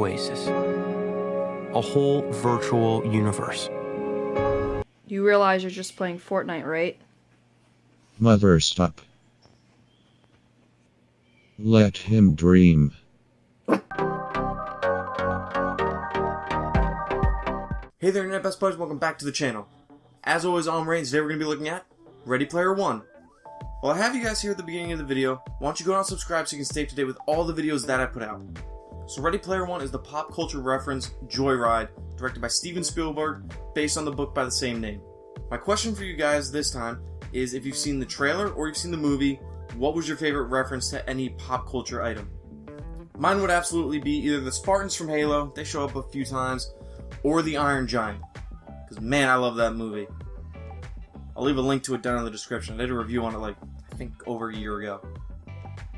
Oasis. A whole virtual universe. You realize you're just playing Fortnite, right? Mother, stop. Let him dream. Hey there, Internet Best Buddies, welcome back to the channel. As always, I'm Rain. Today we're going to be looking at Ready Player One. While I have you guys here at the beginning of the video, why don't you go down and subscribe so you can stay up to date with all the videos that I put out. So Ready Player One is the pop culture reference Joyride, directed by Steven Spielberg, based on the book by the same name. My question for you guys this time is, if you've seen the trailer or you've seen the movie, what was your favorite reference to any pop culture item? Mine would absolutely be either the Spartans from Halo, they show up a few times, or the Iron Giant, because man, I love that movie. I'll leave a link to it down in the description. I did a review on it I think over a year ago.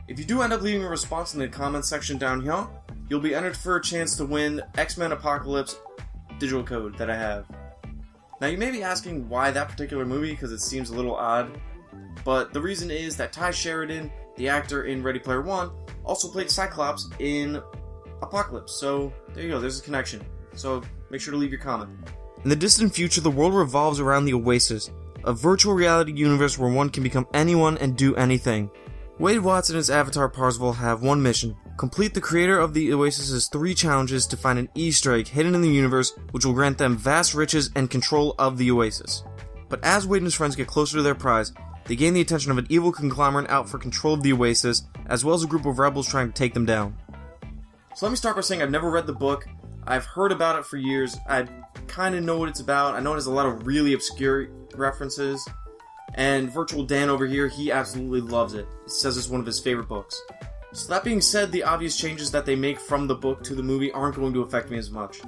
If you do end up leaving a response in the comment section down here, you'll be entered for a chance to win X-Men Apocalypse digital code that I have. Now you may be asking why that particular movie, because it seems a little odd, but the reason is that Ty Sheridan, the actor in Ready Player One, also played Cyclops in Apocalypse, so there you go, there's a connection. So make sure to leave your comment. In the distant future, the world revolves around the Oasis, a virtual reality universe where one can become anyone and do anything. Wade Watson and his avatar Parzival have one mission: complete the creator of the Oasis's 3 challenges to find an Easter egg hidden in the universe which will grant them vast riches and control of the Oasis. But as Wade and his friends get closer to their prize, they gain the attention of an evil conglomerate out for control of the Oasis, as well as a group of rebels trying to take them down. So let me start by saying I've never read the book. I've heard about it for years. I kind of know what it's about. I know it has a lot of really obscure references. And Virtual Dan over here, he absolutely loves it. He says it's one of his favorite books. So that being said, the obvious changes that they make from the book to the movie aren't going to affect me as much.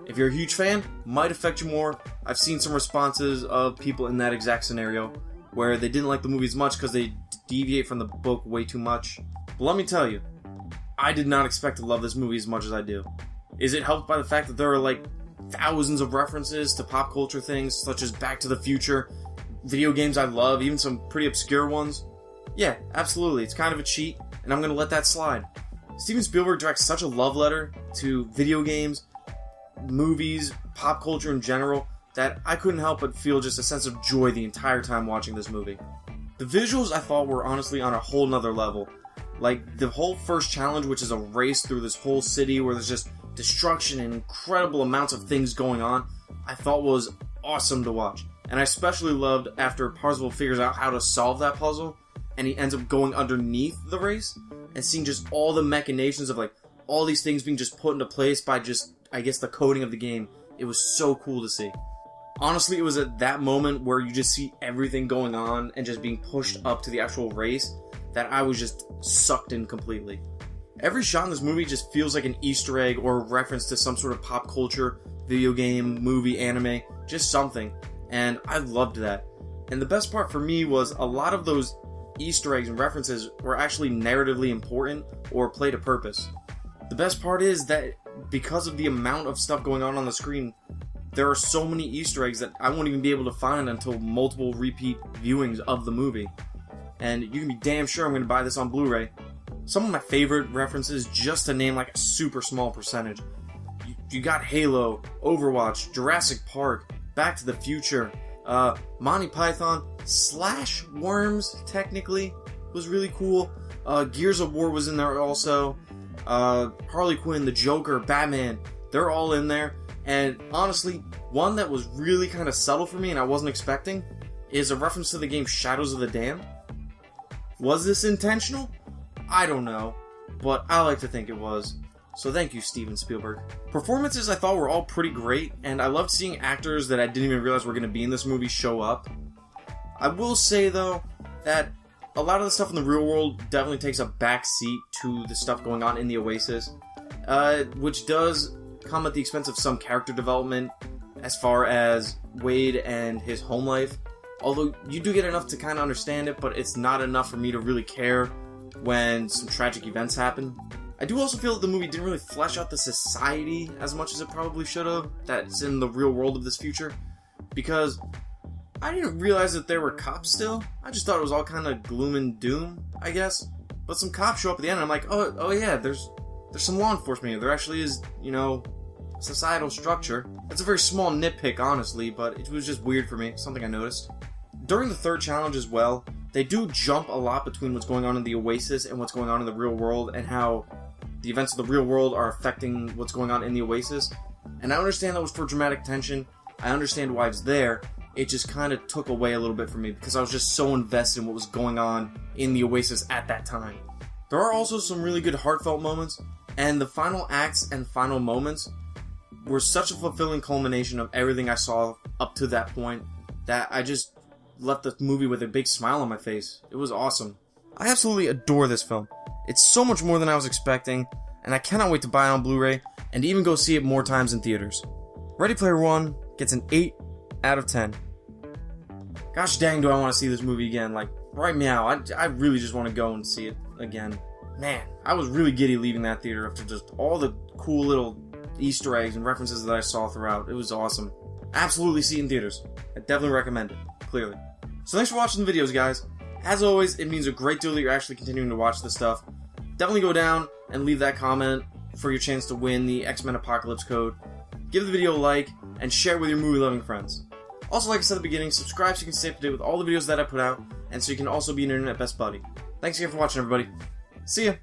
If you're a huge fan, might affect you more. I've seen some responses of people in that exact scenario where they didn't like the movie as much because they deviate from the book way too much. But let me tell you, I did not expect to love this movie as much as I do. Is it helped by the fact that there are thousands of references to pop culture things such as Back to the Future, video games I love, even some pretty obscure ones? Yeah, absolutely. It's kind of a cheat, and I'm going to let that slide. Steven Spielberg directs such a love letter to video games, movies, pop culture in general, that I couldn't help but feel just a sense of joy the entire time watching this movie. The visuals I thought were honestly on a whole nother level. Like the whole first challenge, which is a race through this whole city where there's just destruction and incredible amounts of things going on, I thought was awesome to watch. And I especially loved after Parzival figures out how to solve that puzzle and he ends up going underneath the race and seeing just all the machinations of all these things being just put into place by just, I guess, the coding of the game. It was so cool to see. Honestly, it was at that moment where you just see everything going on and just being pushed up to the actual race that I was just sucked in completely. Every shot in this movie just feels like an Easter egg or a reference to some sort of pop culture, video game, movie, anime, just something. And I loved that. And the best part for me was a lot of those Easter eggs and references were actually narratively important or played a purpose. The best part is that because of the amount of stuff going on the screen, there are so many Easter eggs that I won't even be able to find until multiple repeat viewings of the movie. And you can be damn sure I'm going to buy this on Blu-ray. Some of my favorite references, just to name a super small percentage. You got Halo, Overwatch, Jurassic Park, Back to the Future, Monty Python / Worms, technically, was really cool. Gears of War was in there also. Harley Quinn, the Joker, Batman, they're all in there. And honestly, one that was really kind of subtle for me and I wasn't expecting is a reference to the game Shadows of the Damned. Was this intentional? I don't know, but I like to think it was. So thank you, Steven Spielberg. Performances I thought were all pretty great, and I loved seeing actors that I didn't even realize were going to be in this movie show up. I will say, though, that a lot of the stuff in the real world definitely takes a back seat to the stuff going on in the Oasis, which does come at the expense of some character development as far as Wade and his home life. Although you do get enough to kind of understand it, but it's not enough for me to really care when some tragic events happen. I do also feel that the movie didn't really flesh out the society as much as it probably should have that's in the real world of this future, because I didn't realize that there were cops still. I just thought it was all kind of gloom and doom, I guess. But some cops show up at the end and I'm like, oh yeah, there's there's some law enforcement here. There actually is, you know, societal structure. It's a very small nitpick, honestly, but it was just weird for me, something I noticed. During the third challenge as well, they do jump a lot between what's going on in the Oasis and what's going on in the real world, and how the events of the real world are affecting what's going on in the Oasis. And I understand that was for dramatic tension. I understand why it's there. It just kind of took away a little bit from me because I was just so invested in what was going on in the Oasis at that time. There are also some really good heartfelt moments, and the final acts and final moments were such a fulfilling culmination of everything I saw up to that point that I just left the movie with a big smile on my face. It was awesome. I absolutely adore this film. It's so much more than I was expecting, and I cannot wait to buy it on Blu-ray and even go see it more times in theaters. Ready Player One gets an 8 out of 10. Gosh dang, do I want to see this movie again. Like, right now, I really just want to go and see it again. Man, I was really giddy leaving that theater after just all the cool little Easter eggs and references that I saw throughout. It was awesome. Absolutely see it in theaters. I definitely recommend it, clearly. So thanks for watching the videos, guys. As always, it means a great deal that you're actually continuing to watch this stuff. Definitely go down and leave that comment for your chance to win the X-Men Apocalypse code. Give the video a like, and share with your movie-loving friends. Also, like I said at the beginning, subscribe so you can stay up to date with all the videos that I put out, and so you can also be an internet best buddy. Thanks again for watching, everybody. See ya!